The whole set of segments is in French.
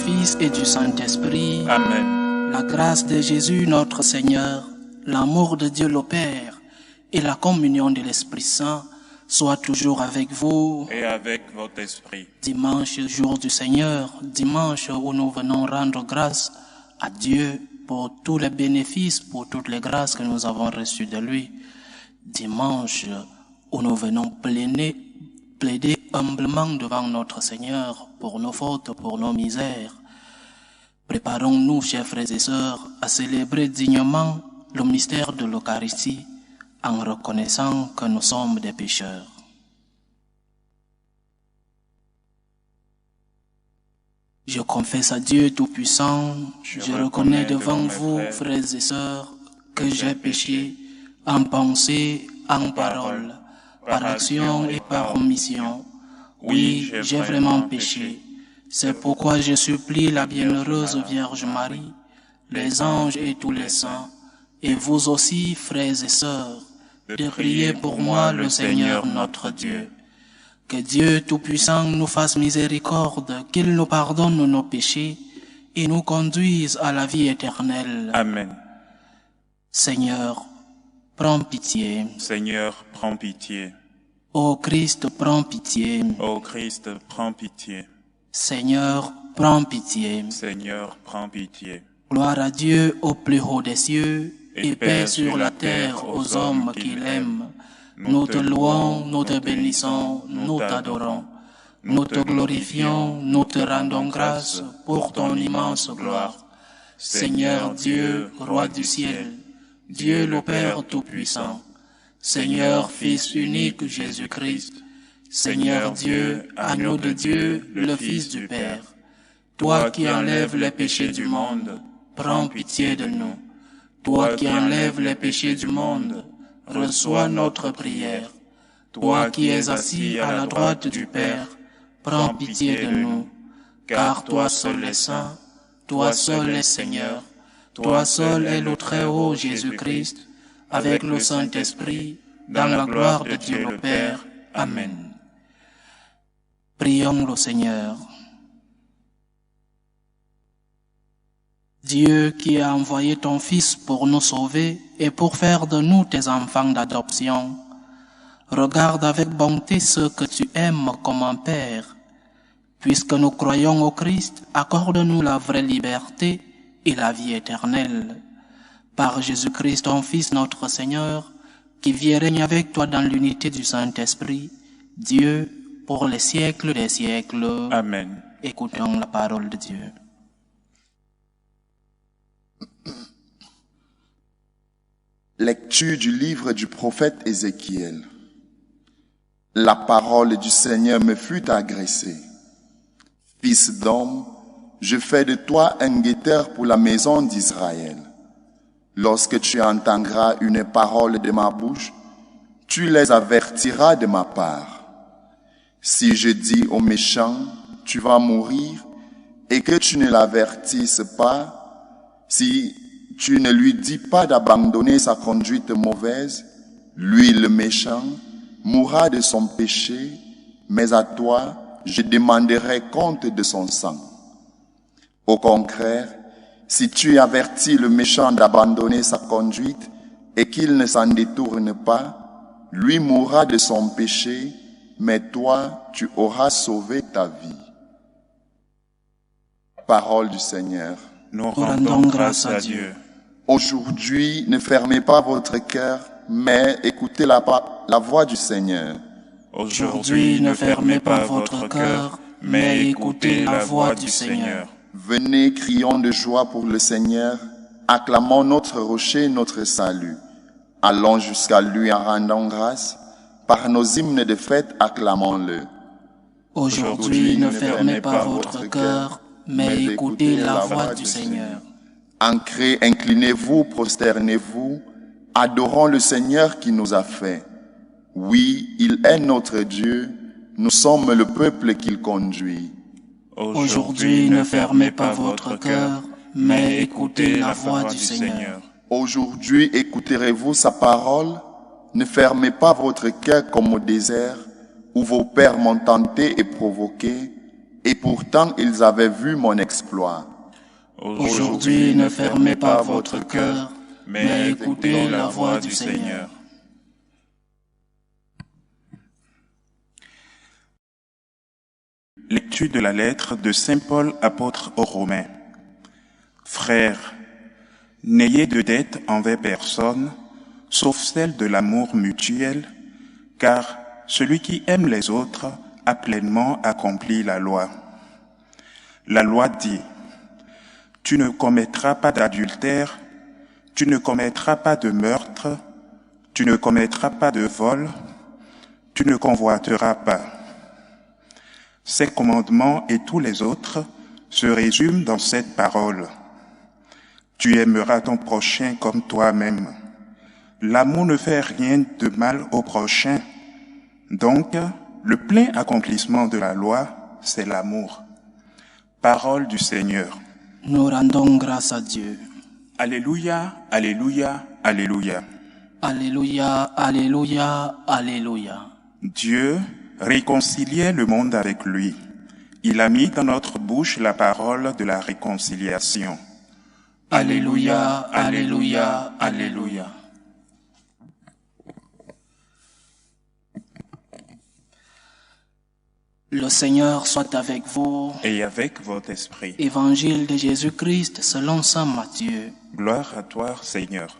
Fils et du Saint-Esprit. Amen. La grâce de Jésus notre Seigneur, l'amour de Dieu le Père et la communion de l'Esprit Saint soient toujours avec vous. Et avec votre esprit. Dimanche, jour du Seigneur, dimanche où nous venons rendre grâce à Dieu pour tous les bénéfices, pour toutes les grâces que nous avons reçues de lui. Dimanche où nous venons plaider humblement devant notre Seigneur pour nos fautes, pour nos misères. Préparons-nous, chers frères et sœurs, à célébrer dignement le mystère de l'Eucharistie en reconnaissant que nous sommes des pécheurs. Je confesse à Dieu Tout-Puissant, je reconnais devant vous, frères et sœurs, que j'ai péché en pensée, en parole, par action et par omission. Oui, j'ai vraiment péché. C'est pourquoi je supplie la bienheureuse Vierge Marie, les anges et tous les saints, et vous aussi, frères et sœurs, de prier pour moi le Seigneur notre Dieu. Que Dieu Tout-Puissant nous fasse miséricorde, qu'il nous pardonne nos péchés et nous conduise à la vie éternelle. Amen. Seigneur, prends pitié. Seigneur, prends pitié. Ô Christ, prends pitié. Ô Christ, prends pitié. Seigneur, prends pitié. Seigneur, prends pitié. Gloire à Dieu au plus haut des cieux et paix sur la terre aux hommes qui l'aiment. Nous te louons, nous te bénissons, nous t'adorons. Nous te glorifions, nous te rendons grâce pour ton immense gloire. Seigneur Dieu, Roi du ciel, Dieu le Père Tout-Puissant, Seigneur Fils unique Jésus-Christ, Seigneur Dieu, agneau de Dieu, le Fils du Père, toi qui enlèves les péchés du monde, prends pitié de nous. Toi qui enlèves les péchés du monde, reçois notre prière. Toi qui es assis à la droite du Père, prends pitié de nous. Car toi seul est saint, toi seul est Seigneur, toi seul est le Très-Haut Jésus-Christ, avec le Saint-Esprit, dans la gloire de Dieu le Père. Amen. Prions le Seigneur. Dieu qui a envoyé ton Fils pour nous sauver et pour faire de nous tes enfants d'adoption, regarde avec bonté ceux que tu aimes comme un Père. Puisque nous croyons au Christ, accorde-nous la vraie liberté et la vie éternelle. Par Jésus-Christ, ton Fils, notre Seigneur, qui vit et règne avec toi dans l'unité du Saint-Esprit, Dieu, pour les siècles des siècles. Amen. Écoutons la parole de Dieu. Lecture du livre du prophète Ézéchiel. La parole du Seigneur me fut adressée. Fils d'homme, je fais de toi un guetteur pour la maison d'Israël. Lorsque tu entendras une parole de ma bouche, tu les avertiras de ma part. Si je dis au méchant, tu vas mourir, et que tu ne l'avertisses pas, si tu ne lui dis pas d'abandonner sa conduite mauvaise, lui le méchant mourra de son péché, mais à toi je demanderai compte de son sang. Au contraire, si tu avertis le méchant d'abandonner sa conduite et qu'il ne s'en détourne pas, lui mourra de son péché, mais toi tu auras sauvé ta vie. Parole du Seigneur. Nous rendons grâce à Dieu. Aujourd'hui, ne fermez pas votre cœur, mais écoutez la voix du Seigneur. Aujourd'hui, ne fermez pas votre cœur, mais écoutez la voix du Seigneur. Venez, crions de joie pour le Seigneur, acclamons notre rocher, notre salut. Allons jusqu'à lui en rendant grâce, par nos hymnes de fête, acclamons-le. Aujourd'hui, ne fermez pas votre cœur, mais écoutez la voix du Seigneur. Ancrez, inclinez-vous, prosternez-vous, adorons le Seigneur qui nous a fait. Oui, il est notre Dieu, nous sommes le peuple qu'il conduit. Aujourd'hui, ne fermez pas votre cœur, mais écoutez la voix du Seigneur. Aujourd'hui, écouterez-vous sa parole? Ne fermez pas votre cœur comme au désert, où vos pères m'ont tenté et provoqué, et pourtant ils avaient vu mon exploit. Aujourd'hui, ne fermez pas votre cœur, mais écoutez la voix du Seigneur. Lecture de la lettre de Saint Paul, apôtre aux Romains. Frères, n'ayez de dette envers personne, sauf celle de l'amour mutuel, car celui qui aime les autres a pleinement accompli la loi. La loi dit, tu ne commettras pas d'adultère, tu ne commettras pas de meurtre, tu ne commettras pas de vol, tu ne convoiteras pas. Ces commandements et tous les autres se résument dans cette parole. Tu aimeras ton prochain comme toi-même. L'amour ne fait rien de mal au prochain. Donc, le plein accomplissement de la loi, c'est l'amour. Parole du Seigneur. Nous rendons grâce à Dieu. Alléluia, alléluia, alléluia. Alléluia, alléluia, alléluia. Dieu réconciliait le monde avec lui. Il a mis dans notre bouche la parole de la réconciliation. Alléluia, alléluia, alléluia. Le Seigneur soit avec vous. Et avec votre esprit. Évangile de Jésus-Christ selon saint Matthieu. Gloire à toi, Seigneur.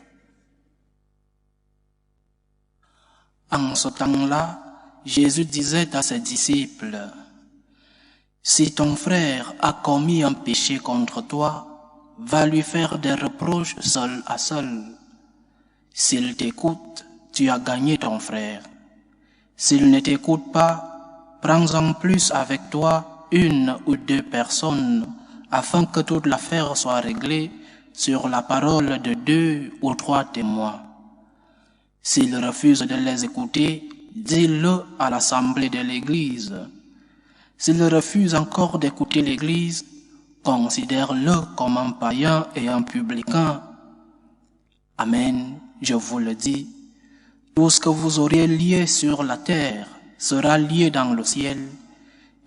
En ce temps-là, Jésus disait à ses disciples, « Si ton frère a commis un péché contre toi, va lui faire des reproches seul à seul. S'il t'écoute, tu as gagné ton frère. S'il ne t'écoute pas, prends-en plus avec toi une ou deux personnes, afin que toute l'affaire soit réglée sur la parole de 2 ou 3 témoins. S'il refuse de les écouter, dis-le à l'assemblée de l'Église. S'il refuse encore d'écouter l'Église, considère-le comme un païen et un publicain. Amen, je vous le dis, tout ce que vous aurez lié sur la terre sera lié dans le ciel,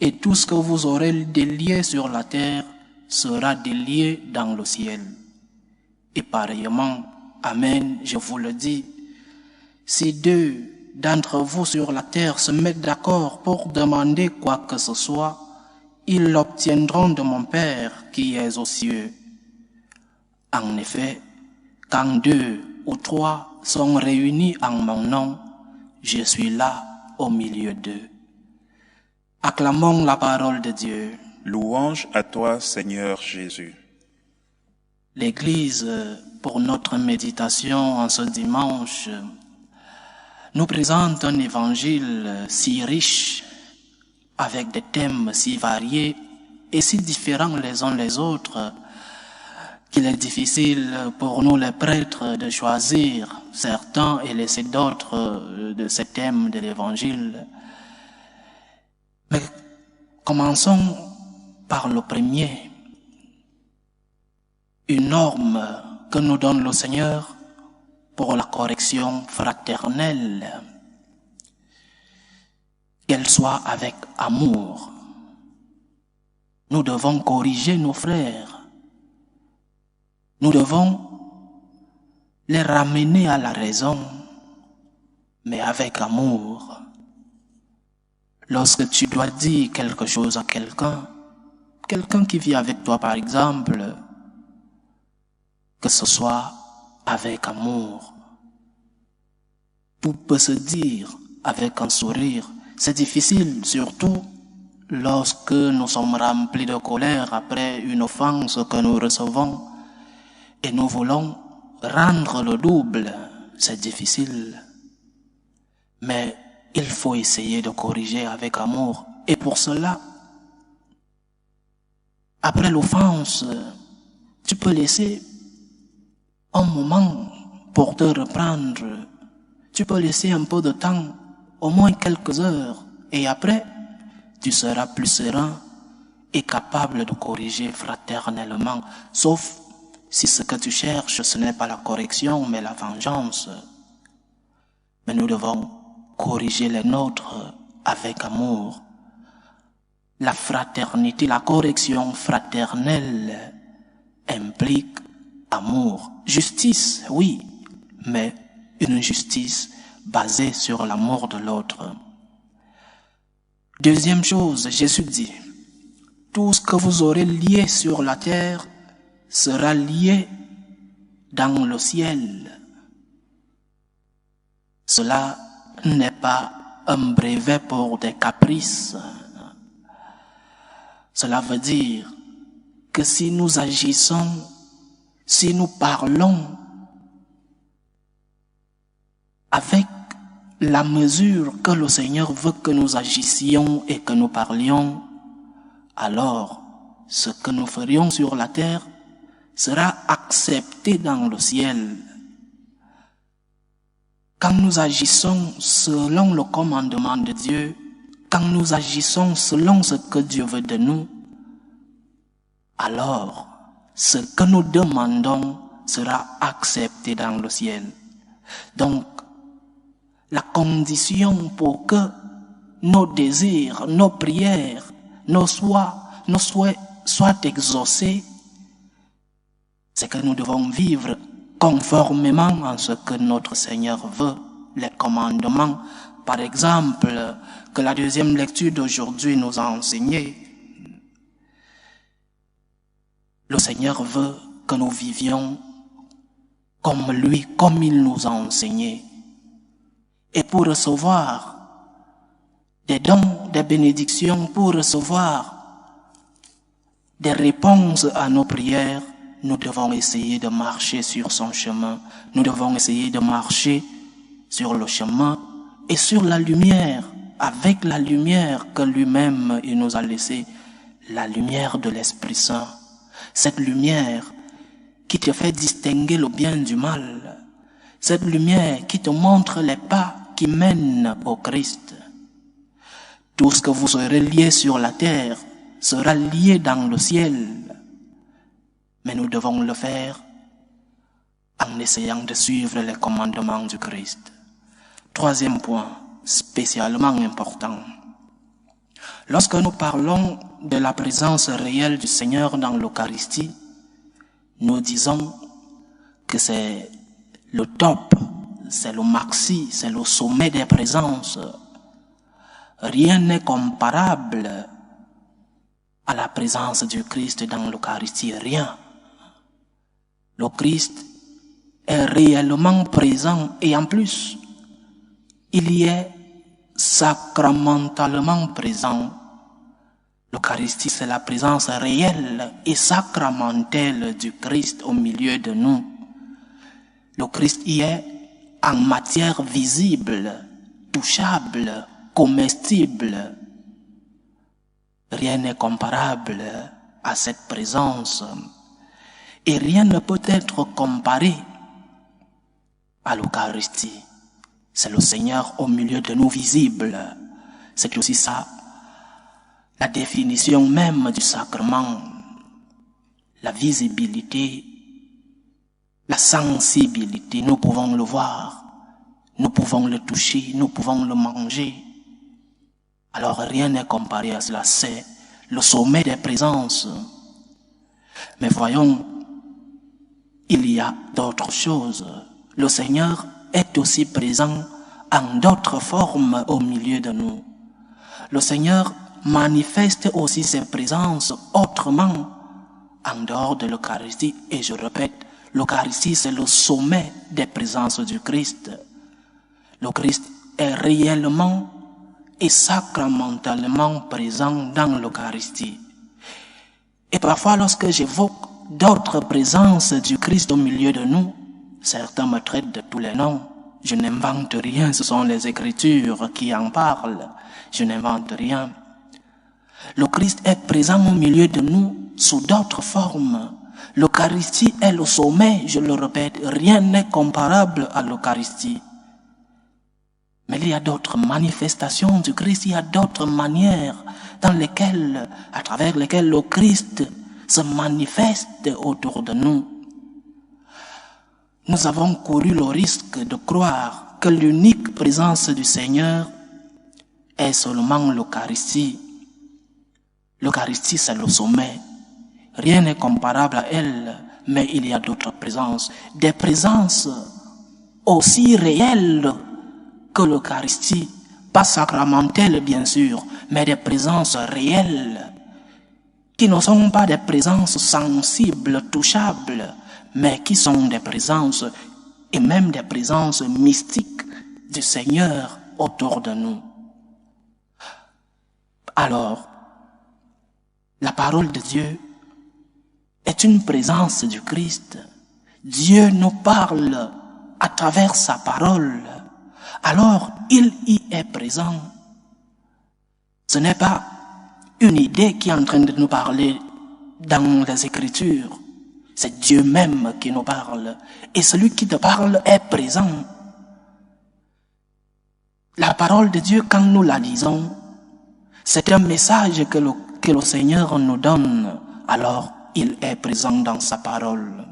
et tout ce que vous aurez délié sur la terre sera délié dans le ciel. Et pareillement, Amen, je vous le dis, si 2 d'entre vous sur la terre se mettent d'accord pour demander quoi que ce soit, ils l'obtiendront de mon Père qui est aux cieux. En effet, quand 2 ou 3 sont réunis en mon nom, je suis là au milieu d'eux. Acclamons la parole de Dieu. Louange à toi, Seigneur Jésus. L'Église, pour notre méditation en ce dimanche, nous présente un évangile si riche, avec des thèmes si variés et si différents les uns les autres, qu'il est difficile pour nous les prêtres de choisir certains et laisser d'autres de ces thèmes de l'évangile. Mais commençons par le premier. Une norme que nous donne le Seigneur pour la correction fraternelle, qu'elle soit avec amour. Nous devons corriger nos frères. Nous devons les ramener à la raison, mais avec amour. Lorsque tu dois dire quelque chose à quelqu'un qui vit avec toi par exemple, que ce soit avec amour. Tout peut se dire avec un sourire. C'est difficile, surtout lorsque nous sommes remplis de colère après une offense que nous recevons et nous voulons rendre le double. C'est difficile. Mais il faut essayer de corriger avec amour. Et pour cela, après l'offense, tu peux laisser un moment pour te reprendre. Tu peux laisser un peu de temps, au moins quelques heures, et après, tu seras plus serein et capable de corriger fraternellement, sauf si ce que tu cherches, ce n'est pas la correction, mais la vengeance. Mais nous devons corriger les nôtres avec amour. La fraternité, la correction fraternelle implique amour. Justice, oui, mais une justice basée sur l'amour de l'autre. Deuxième chose, Jésus dit, tout ce que vous aurez lié sur la terre sera lié dans le ciel. Cela n'est pas un brevet pour des caprices. Cela veut dire que si nous agissons, si nous parlons avec la mesure que le Seigneur veut que nous agissions et que nous parlions, alors ce que nous ferions sur la terre sera accepté dans le ciel. Quand nous agissons selon le commandement de Dieu, quand nous agissons selon ce que Dieu veut de nous, alors ce que nous demandons sera accepté dans le ciel. Donc, la condition pour que nos désirs, nos prières, nos souhaits soient exaucés, c'est que nous devons vivre conformément à ce que notre Seigneur veut, les commandements, par exemple, que la deuxième lecture d'aujourd'hui nous a enseigné. Le Seigneur veut que nous vivions comme lui, comme il nous a enseigné. Et pour recevoir des dons, des bénédictions, pour recevoir des réponses à nos prières, nous devons essayer de marcher sur son chemin. Nous devons essayer de marcher sur le chemin et sur la lumière, avec la lumière que lui-même il nous a laissée, la lumière de l'Esprit Saint. Cette lumière qui te fait distinguer le bien du mal. Cette lumière qui te montre les pas qui mènent au Christ. Tout ce que vous aurez lié sur la terre sera lié dans le ciel. Mais nous devons le faire en essayant de suivre les commandements du Christ. Troisième point, spécialement important. Lorsque nous parlons de la présence réelle du Seigneur dans l'Eucharistie, nous disons que c'est le top, c'est le maxi, c'est le sommet des présences. Rien n'est comparable à la présence du Christ dans l'Eucharistie, rien. Le Christ est réellement présent et en plus, il y est sacramentalement présent. L'Eucharistie, c'est la présence réelle et sacramentelle du Christ au milieu de nous. Le Christ y est en matière visible, touchable, comestible. Rien n'est comparable à cette présence. Et rien ne peut être comparé à l'Eucharistie. C'est le Seigneur au milieu de nous visible. C'est aussi ça, la définition même du sacrement. La visibilité, la sensibilité, nous pouvons le voir, nous pouvons le toucher, nous pouvons le manger. Alors rien n'est comparé à cela, c'est le sommet des présences. Mais voyons, il y a d'autres choses. Le Seigneur est aussi présent en d'autres formes au milieu de nous. Le Seigneur manifeste aussi ses présences autrement en dehors de l'Eucharistie. Et je répète, l'Eucharistie c'est le sommet des présences du Christ. Le Christ est réellement et sacramentalement présent dans l'Eucharistie. Et parfois lorsque j'évoque d'autres présences du Christ au milieu de nous, certains me traitent de tous les noms. Je n'invente rien, ce sont les Écritures qui en parlent. Je n'invente rien. Le Christ est présent au milieu de nous sous d'autres formes. L'Eucharistie est le sommet, je le répète, rien n'est comparable à l'Eucharistie. Mais il y a d'autres manifestations du Christ, il y a d'autres manières dans lesquelles, à travers lesquelles le Christ se manifeste autour de nous. Nous avons couru le risque de croire que l'unique présence du Seigneur est seulement l'Eucharistie. L'Eucharistie, c'est le sommet. Rien n'est comparable à elle, mais il y a d'autres présences. Des présences aussi réelles que l'Eucharistie. Pas sacramentelles, bien sûr, mais des présences réelles, qui ne sont pas des présences sensibles, touchables, mais qui sont des présences, et même des présences mystiques du Seigneur autour de nous. Alors, la parole de Dieu est une présence du Christ. Dieu nous parle à travers sa parole. Alors, il y est présent. Ce n'est pas une idée qui est en train de nous parler dans les Écritures. C'est Dieu même qui nous parle. Et celui qui te parle est présent. La parole de Dieu, quand nous la lisons, c'est un message que le Seigneur nous donne. Alors, il est présent dans sa parole.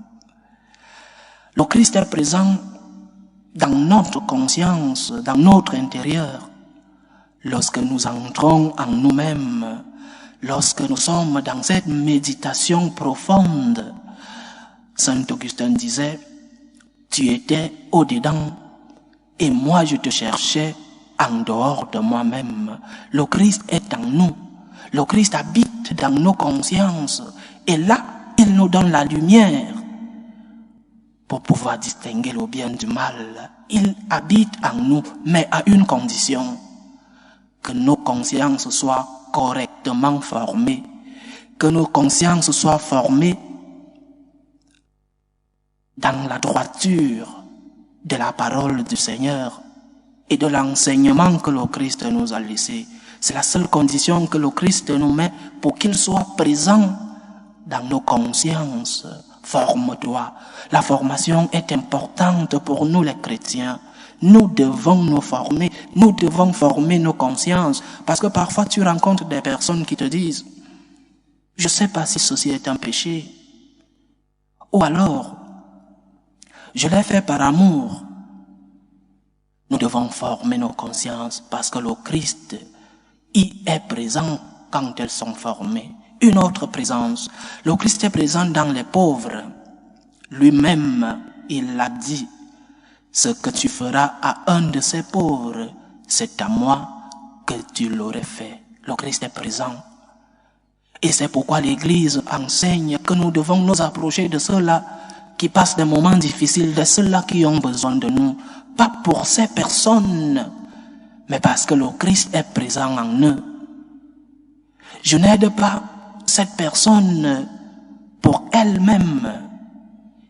Le Christ est présent dans notre conscience, dans notre intérieur. Lorsque nous entrons en nous-mêmes, lorsque nous sommes dans cette méditation profonde, Saint Augustin disait, tu étais au-dedans et moi je te cherchais en dehors de moi-même. Le Christ est en nous. Le Christ habite dans nos consciences et là, il nous donne la lumière pour pouvoir distinguer le bien du mal. Il habite en nous, mais à une condition, que nos consciences soient correctement formées, que nos consciences soient formées dans la droiture de la parole du Seigneur et de l'enseignement que le Christ nous a laissé. C'est la seule condition que le Christ nous met pour qu'il soit présent dans nos consciences. Forme-toi. La formation est importante pour nous les chrétiens. Nous devons nous former, nous devons former nos consciences, parce que parfois tu rencontres des personnes qui te disent « Je ne sais pas si ceci est un péché » ou alors « Je l'ai fait par amour ». Nous devons former nos consciences parce que le Christ y est présent quand elles sont formées. Une autre présence, le Christ est présent dans les pauvres. Lui-même, il l'a dit. Ce que tu feras à un de ces pauvres, c'est à moi que tu l'aurais fait. Le Christ est présent. Et c'est pourquoi l'Église enseigne que nous devons nous approcher de ceux-là qui passent des moments difficiles, de ceux-là qui ont besoin de nous. Pas pour ces personnes, mais parce que le Christ est présent en eux. Je n'aide pas cette personne pour elle-même.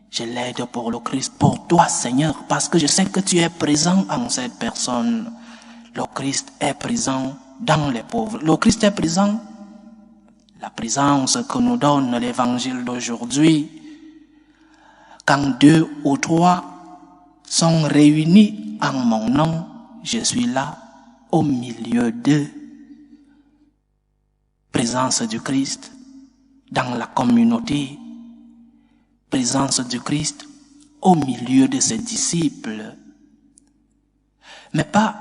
Je l'aide pour le Christ, pour toi, Seigneur, parce que je sais que tu es présent en cette personne. Le Christ est présent dans les pauvres. Le Christ est présent. La présence que nous donne l'évangile d'aujourd'hui. Quand 2 ou 3 sont réunis en mon nom, je suis là au milieu d'eux. Présence du Christ dans la communauté. Présence du Christ au milieu de ses disciples. Mais pas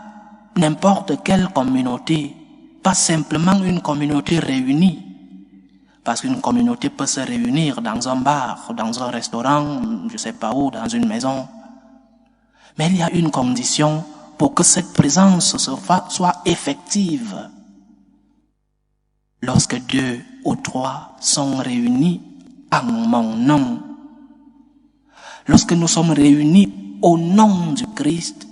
n'importe quelle communauté, pas simplement une communauté réunie. Parce qu'une communauté peut se réunir dans un bar, dans un restaurant, je ne sais pas où, dans une maison. Mais il y a une condition pour que cette présence soit effective. Lorsque 2 ou 3 sont réunis en mon nom, lorsque nous sommes réunis au nom du Christ,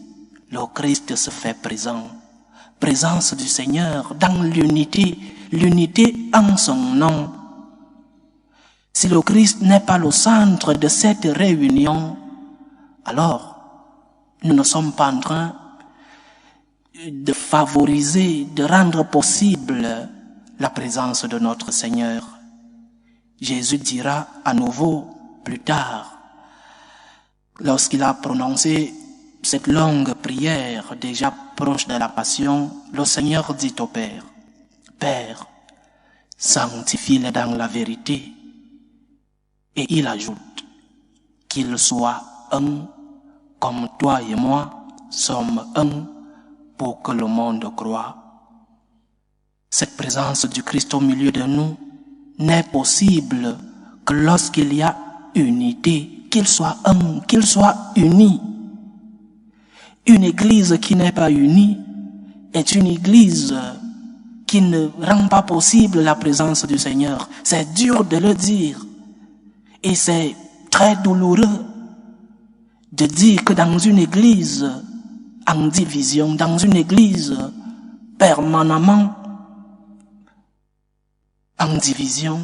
le Christ se fait présent. Présence du Seigneur dans l'unité, l'unité en son nom. Si le Christ n'est pas le centre de cette réunion, alors nous ne sommes pas en train de favoriser, de rendre possible la présence de notre Seigneur. Jésus dira à nouveau plus tard, lorsqu'il a prononcé cette longue prière déjà proche de la Passion, le Seigneur dit au Père, « Père, sanctifie-les dans la vérité. » Et il ajoute, « Qu'ils soient un, comme toi et moi sommes un, pour que le monde croie. » Cette présence du Christ au milieu de nous n'est possible que lorsqu'il y a unité, qu'il soit un, qu'il soit uni. Une église qui n'est pas unie est une église qui ne rend pas possible la présence du Seigneur. C'est dur de le dire et c'est très douloureux de dire que dans une église en division, dans une église permanemment en division,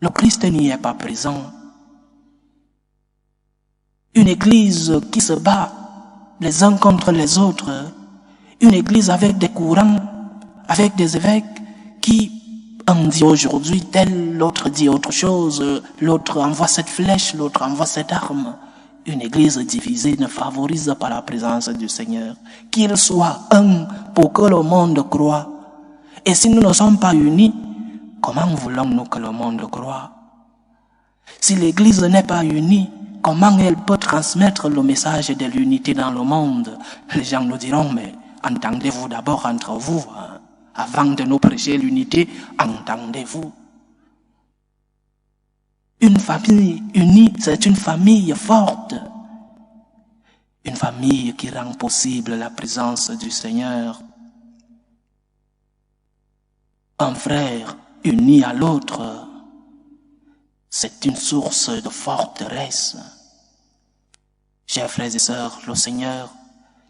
le Christ n'y est pas présent. Une église qui se bat les uns contre les autres, une église avec des courants, avec des évêques qui un dit aujourd'hui tel, l'autre dit autre chose, l'autre envoie cette flèche, l'autre envoie cette arme. Une église divisée ne favorise pas la présence du Seigneur. Qu'il soit un pour que le monde croie. Et si nous ne sommes pas unis, comment voulons-nous que le monde croie? Si l'église n'est pas unie, comment elle peut transmettre le message de l'unité dans le monde? Les gens nous diront, mais entendez-vous d'abord entre vous, hein? Avant de nous prêcher l'unité, entendez-vous. Une famille unie, c'est une famille forte. Une famille qui rend possible la présence du Seigneur. Un frère uni à l'autre, c'est une source de forteresse. Chers frères et sœurs, le Seigneur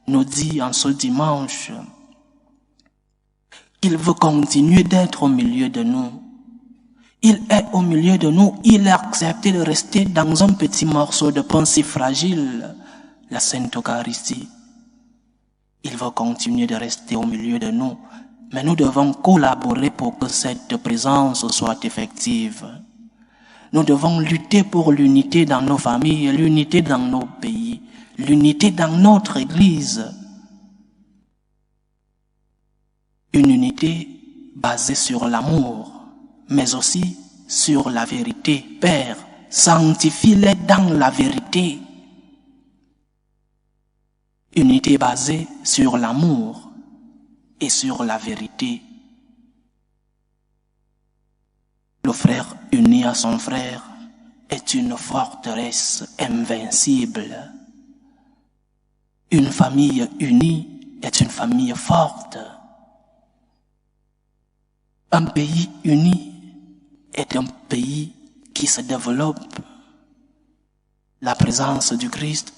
nous dit en ce dimanche qu'il veut continuer d'être au milieu de nous. Il est au milieu de nous, il a accepté de rester dans un petit morceau de pain si fragile, la Sainte Eucharistie. Il veut continuer de rester au milieu de nous, mais nous devons collaborer pour que cette présence soit effective. Nous devons lutter pour l'unité dans nos familles, l'unité dans nos pays, l'unité dans notre Église. Une unité basée sur l'amour, mais aussi sur la vérité. Père, sanctifie-les dans la vérité. Unité basée sur l'amour et sur la vérité. Le frère uni à son frère est une forteresse invincible. Une famille unie est une famille forte. Un pays uni est un pays qui se développe. La présence du Christ,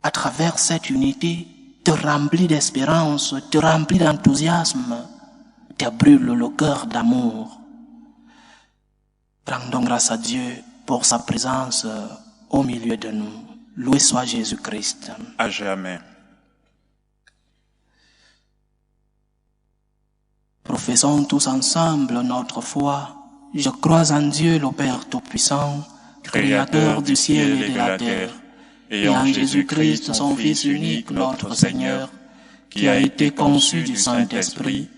à travers cette unité, te remplit d'espérance, te remplit d'enthousiasme, te brûle le cœur d'amour. Rendons grâce à Dieu pour sa présence au milieu de nous. Loué soit Jésus-Christ. À jamais. Professons tous ensemble notre foi. Je crois en Dieu, le Père Tout-Puissant, Créateur du ciel et de la terre, et en Jésus-Christ, son Fils unique, notre Seigneur, qui a été conçu du Saint-Esprit,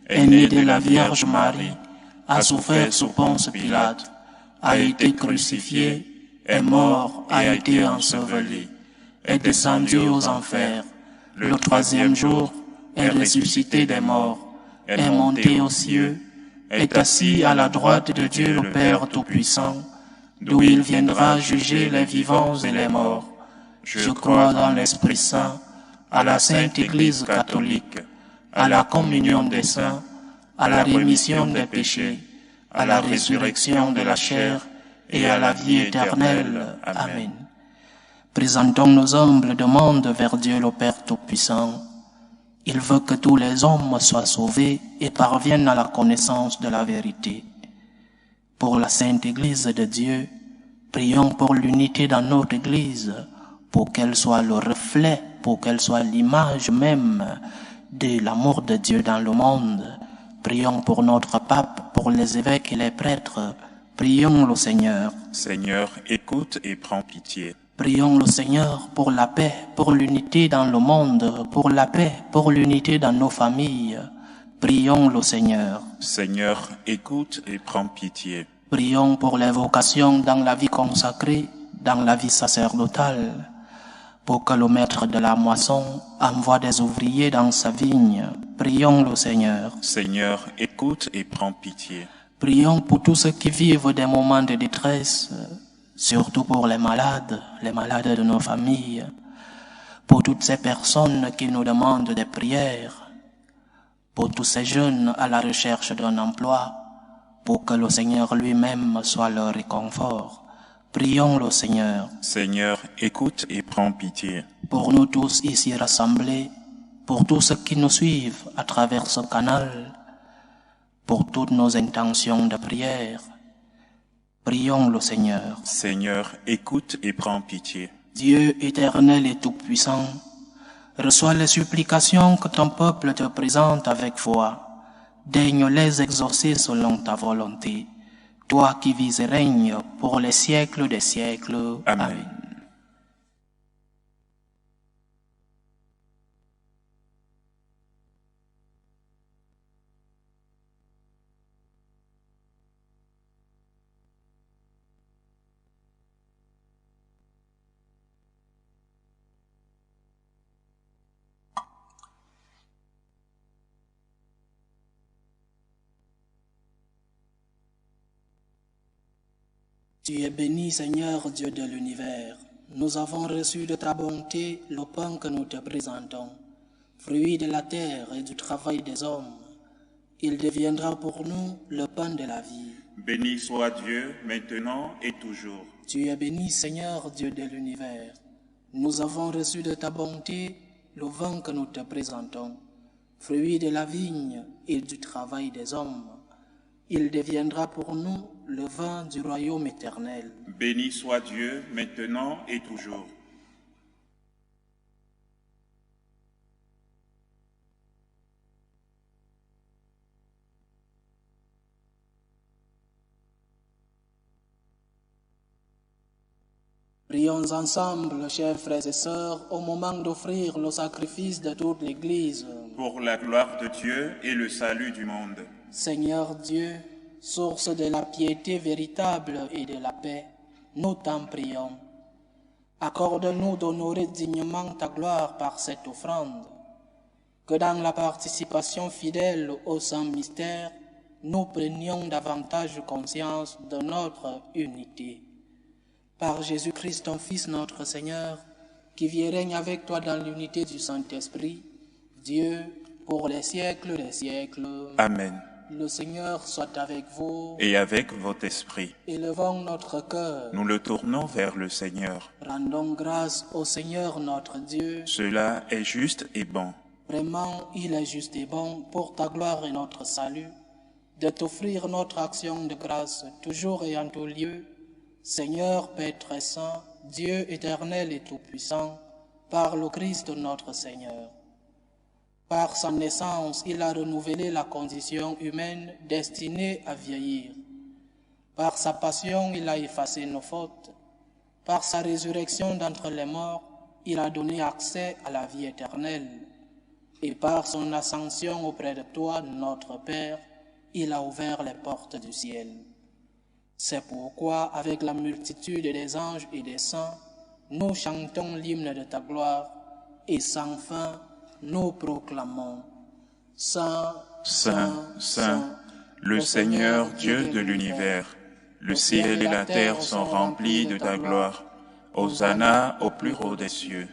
est né de la Vierge Marie, a souffert sous Ponce Pilate, a été crucifié, est mort, a été enseveli, est descendu aux enfers, le troisième jour est ressuscité des morts, est monté aux cieux, est assis à la droite de Dieu le Père Tout-Puissant, d'où il viendra juger les vivants et les morts. Je crois dans l'Esprit Saint, à la Sainte Église catholique, à la communion des saints, à la rémission des péchés, à la résurrection de la chair et à la vie éternelle. Amen. Présentons nos humbles demandes vers Dieu le Père Tout-Puissant. Il veut que tous les hommes soient sauvés et parviennent à la connaissance de la vérité. Pour la Sainte Église de Dieu, prions pour l'unité dans notre Église, pour qu'elle soit le reflet, pour qu'elle soit l'image même de l'amour de Dieu dans le monde. Prions pour notre pape, pour les évêques et les prêtres. Prions le Seigneur. Seigneur, écoute et prends pitié. Prions le Seigneur pour la paix, pour l'unité dans le monde, pour la paix, pour l'unité dans nos familles. Prions le Seigneur. Seigneur, écoute et prends pitié. Prions pour les vocations dans la vie consacrée, dans la vie sacerdotale, pour que le maître de la moisson envoie des ouvriers dans sa vigne. Prions le Seigneur. Seigneur, écoute et prends pitié. Prions pour tous ceux qui vivent des moments de détresse, surtout pour les malades de nos familles, pour toutes ces personnes qui nous demandent des prières, pour tous ces jeunes à la recherche d'un emploi, pour que le Seigneur lui-même soit leur réconfort. Prions le Seigneur. Seigneur, écoute et prends pitié. Pour nous tous ici rassemblés, pour tous ceux qui nous suivent à travers ce canal, pour toutes nos intentions de prière, prions le Seigneur. Seigneur, écoute et prends pitié. Dieu éternel et tout-puissant, reçois les supplications que ton peuple te présente avec foi. Daigne les exaucer selon ta volonté, toi qui vis et règnes pour les siècles des siècles. Amen. Tu es béni, Seigneur Dieu de l'univers. Nous avons reçu de ta bonté le pain que nous te présentons, fruit de la terre et du travail des hommes. Il deviendra pour nous le pain de la vie. Béni soit Dieu, maintenant et toujours. Tu es béni, Seigneur Dieu de l'univers. Nous avons reçu de ta bonté le vin que nous te présentons, fruit de la vigne et du travail des hommes. Il deviendra pour nous le vin du royaume éternel. Béni soit Dieu, maintenant et toujours. Prions ensemble, chers frères et sœurs, au moment d'offrir le sacrifice de toute l'Église. Pour la gloire de Dieu et le salut du monde. Seigneur Dieu, source de la piété véritable et de la paix, nous t'en prions. Accorde-nous d'honorer dignement ta gloire par cette offrande, que dans la participation fidèle au saint mystère, nous prenions davantage conscience de notre unité. Par Jésus-Christ, ton Fils, notre Seigneur, qui vit et règne avec toi dans l'unité du Saint-Esprit, Dieu, pour les siècles des siècles. Amen. Le Seigneur soit avec vous. Et avec votre esprit. Élevons notre cœur. Nous le tournons vers le Seigneur. Rendons grâce au Seigneur notre Dieu. Cela est juste et bon. Vraiment, il est juste et bon, pour ta gloire et notre salut, de t'offrir notre action de grâce, toujours et en tout lieu, Seigneur, Père très saint, Dieu éternel et tout-puissant, par le Christ notre Seigneur. Par sa naissance, il a renouvelé la condition humaine destinée à vieillir. Par sa passion, il a effacé nos fautes. Par sa résurrection d'entre les morts, il a donné accès à la vie éternelle. Et par son ascension auprès de toi, notre Père, il a ouvert les portes du ciel. C'est pourquoi, avec la multitude des anges et des saints, nous chantons l'hymne de ta gloire, et sans fin, nous proclamons « Saint, Saint, Saint, le Seigneur Dieu de l'univers, le ciel et la terre sont remplis de ta gloire. Hosanna au plus haut des cieux.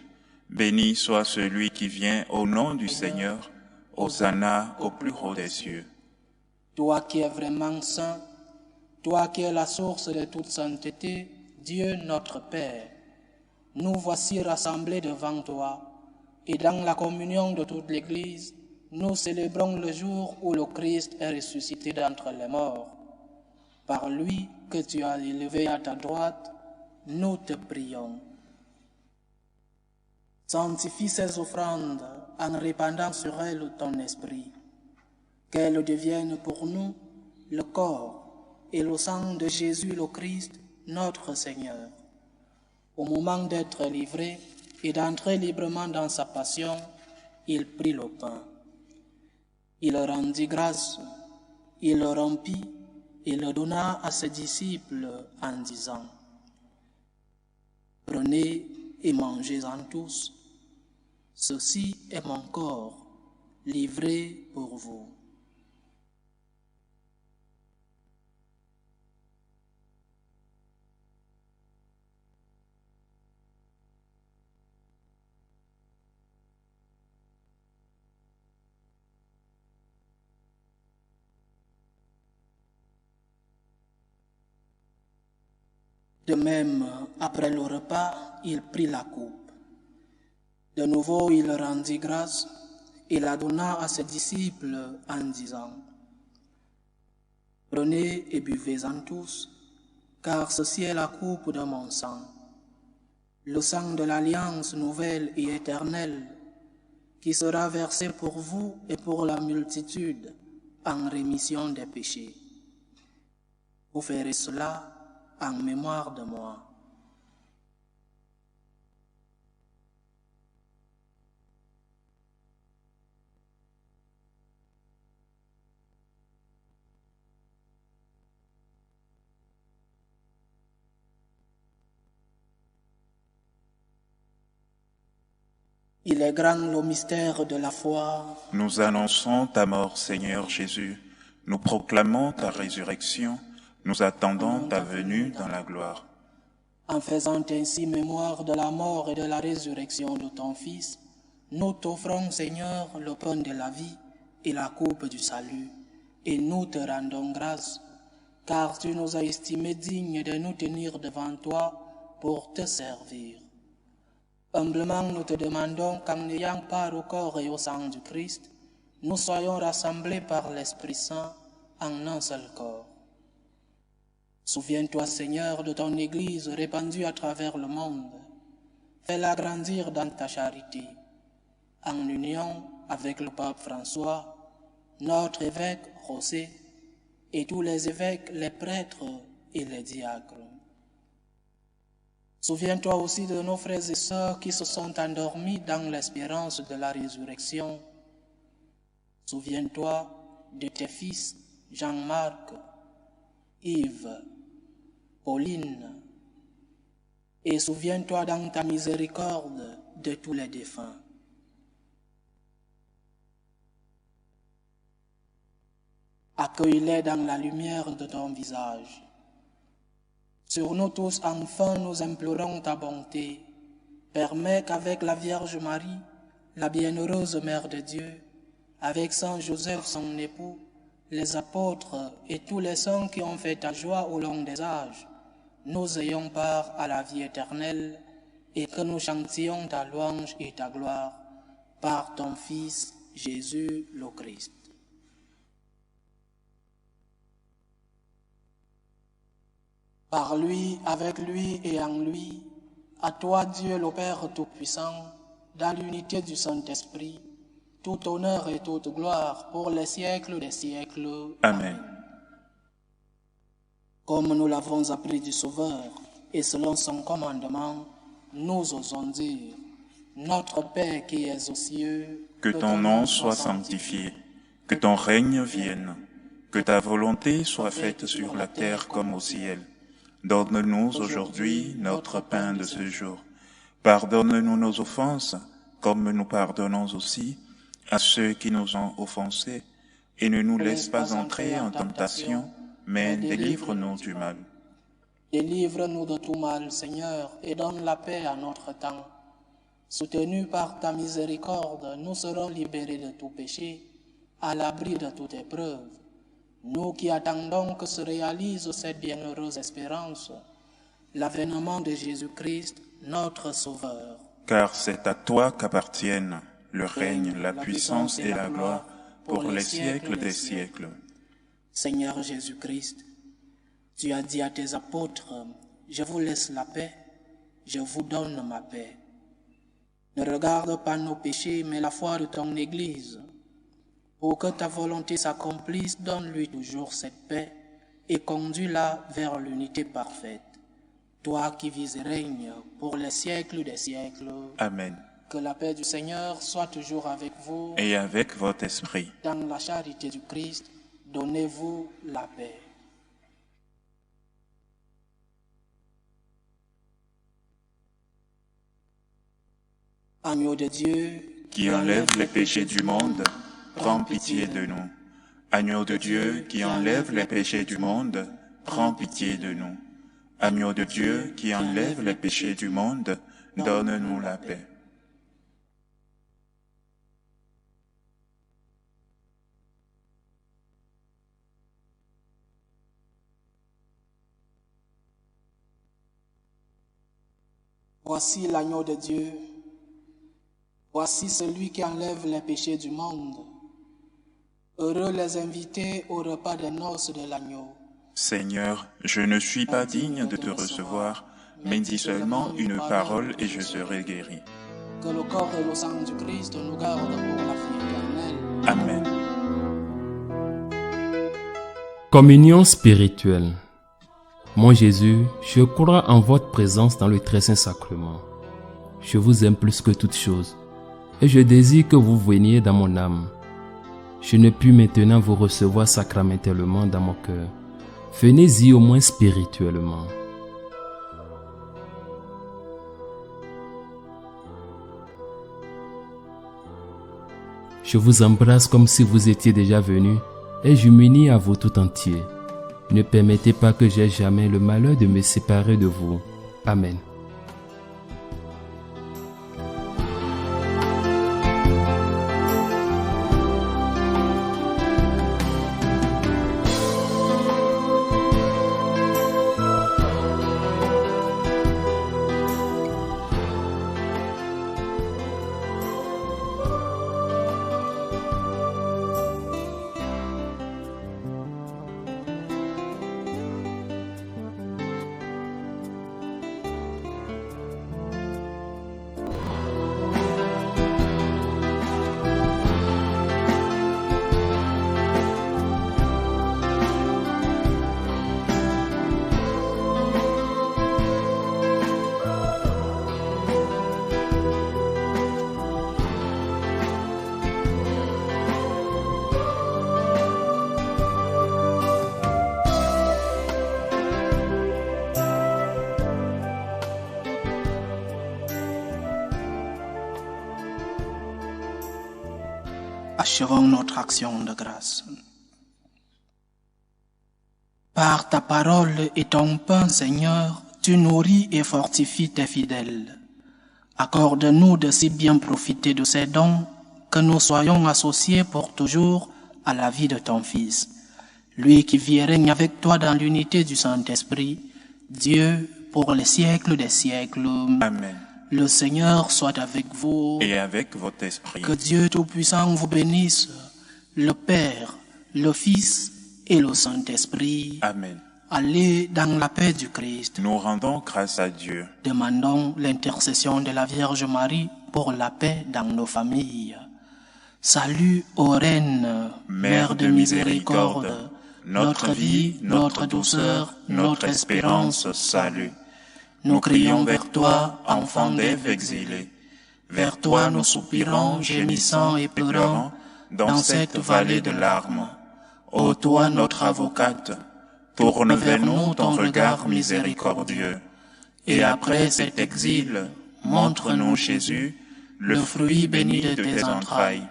Béni soit celui qui vient au nom du Seigneur. Hosanna au plus haut des cieux. » Toi qui es vraiment saint, toi qui es la source de toute sainteté, Dieu notre Père, nous voici rassemblés devant toi, et dans la communion de toute l'Église, nous célébrons le jour où le Christ est ressuscité d'entre les morts. Par lui que tu as élevé à ta droite, nous te prions. Sanctifie ces offrandes en répandant sur elles ton esprit, qu'elles deviennent pour nous le corps et le sang de Jésus le Christ, notre Seigneur. Au moment d'être livré et d'entrer librement dans sa passion, il prit le pain. Il rendit grâce, il le rompit et le donna à ses disciples en disant « Prenez et mangez-en tous. Ceci est mon corps, livré pour vous. De même, après le repas, il prit la coupe. De nouveau, il rendit grâce et la donna à ses disciples en disant, « Prenez et buvez-en tous, car ceci est la coupe de mon sang, le sang de l'alliance nouvelle et éternelle, qui sera versé pour vous et pour la multitude en rémission des péchés. Vous ferez cela en mémoire de moi. » Il est grand le mystère de la foi. Nous annonçons ta mort, Seigneur Jésus. Nous proclamons ta résurrection. Nous attendons ta venue dans la gloire. En faisant ainsi mémoire de la mort et de la résurrection de ton Fils, nous t'offrons, Seigneur, le pain de la vie et la coupe du salut, et nous te rendons grâce, car tu nous as estimés dignes de nous tenir devant toi pour te servir. Humblement, nous te demandons qu'en ayant part au corps et au sang du Christ, nous soyons rassemblés par l'Esprit Saint en un seul corps. Souviens-toi, Seigneur, de ton Église répandue à travers le monde. Fais-la grandir dans ta charité, en union avec le pape François, notre évêque José, et tous les évêques, les prêtres et les diacres. Souviens-toi aussi de nos frères et sœurs qui se sont endormis dans l'espérance de la résurrection. Souviens-toi de tes fils Jean-Marc, Yves, Pauline, et souviens-toi dans ta miséricorde de tous les défunts. Accueille-les dans la lumière de ton visage. Sur nous tous, enfin, nous implorons ta bonté. Permets qu'avec la Vierge Marie, la bienheureuse Mère de Dieu, avec Saint Joseph, son époux, les apôtres et tous les saints qui ont fait ta joie au long des âges, nous ayons part à la vie éternelle et que nous chantions ta louange et ta gloire par ton Fils Jésus le Christ. Par lui, avec lui et en lui, à toi Dieu le Père Tout-Puissant, dans l'unité du Saint-Esprit, tout honneur et toute gloire pour les siècles des siècles. Amen. Comme nous l'avons appris du Sauveur, et selon son commandement, nous osons dire, notre Père qui es aux cieux, Que ton nom soit sanctifié, que ton règne vienne, que ta volonté soit faite sur la terre comme au ciel. Donne-nous aujourd'hui notre pain de ce jour. Pardonne-nous nos offenses, comme nous pardonnons aussi à ceux qui nous ont offensés, et ne nous laisse pas entrer en tentation, mais délivre-nous du mal. Délivre-nous de tout mal, Seigneur, et donne la paix à notre temps. Soutenus par ta miséricorde, nous serons libérés de tout péché, à l'abri de toute épreuve. Nous qui attendons que se réalise cette bienheureuse espérance, l'avènement de Jésus-Christ, notre Sauveur. Car c'est à toi qu'appartiennent le règne, la puissance et la gloire pour les siècles des siècles. Seigneur Jésus-Christ, tu as dit à tes apôtres, « Je vous laisse la paix, je vous donne ma paix. » Ne regarde pas nos péchés, mais la foi de ton Église. Pour que ta volonté s'accomplisse, donne-lui toujours cette paix et conduis-la vers l'unité parfaite. Toi qui vis et règnes pour les siècles des siècles. Amen. Que la paix du Seigneur soit toujours avec vous. Et avec votre esprit. Dans la charité du Christ, donnez-vous la paix. Agneau de Dieu, qui enlève les péchés du monde, prends pitié de nous. Agneau de Dieu, qui enlève les péchés du monde, prends pitié de nous. Agneau de Dieu, qui enlève les péchés du monde, donne-nous la paix. Voici l'agneau de Dieu. Voici celui qui enlève les péchés du monde. Heureux les invités au repas des noces de l'agneau. Seigneur, je ne suis pas digne de te recevoir, mais dis seulement une parole et je serai guéri. Que le corps et le sang du Christ nous gardent pour la vie éternelle. Amen. Communion spirituelle. Mon Jésus, je crois en votre présence dans le très saint sacrement. Je vous aime plus que toute chose, et je désire que vous veniez dans mon âme. Je ne puis maintenant vous recevoir sacramentellement dans mon cœur. Venez-y au moins spirituellement. Je vous embrasse comme si vous étiez déjà venu, et je m'unis à vous tout entier. Ne permettez pas que j'aie jamais le malheur de me séparer de vous. Amen. Achevons notre action de grâce. Par ta parole et ton pain, Seigneur, tu nourris et fortifies tes fidèles. Accorde-nous de si bien profiter de ces dons que nous soyons associés pour toujours à la vie de ton Fils, lui qui vit et règne avec toi dans l'unité du Saint-Esprit, Dieu pour les siècles des siècles. Amen. Le Seigneur soit avec vous. Et avec votre esprit. Que Dieu Tout-Puissant vous bénisse, le Père, le Fils et le Saint-Esprit. Amen. Allez dans la paix du Christ. Nous rendons grâce à Dieu. Demandons l'intercession de la Vierge Marie pour la paix dans nos familles. Salut ô Reine, Mère de miséricorde, notre vie, notre douceur, notre espérance, salut. Nous crions vers toi, enfant d'Ève exilée. Vers toi nous soupirons, gémissant et pleurant, dans cette vallée de larmes. Ô toi notre avocate, tourne vers nous ton regard miséricordieux. Et après cet exil, montre-nous Jésus, le fruit béni de tes entrailles.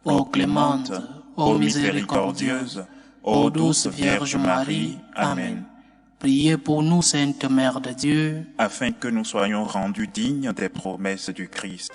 Ô clémente, ô miséricordieuse, ô douce Vierge Marie, Amen. Priez pour nous, Sainte Mère de Dieu, afin que nous soyons rendus dignes des promesses du Christ.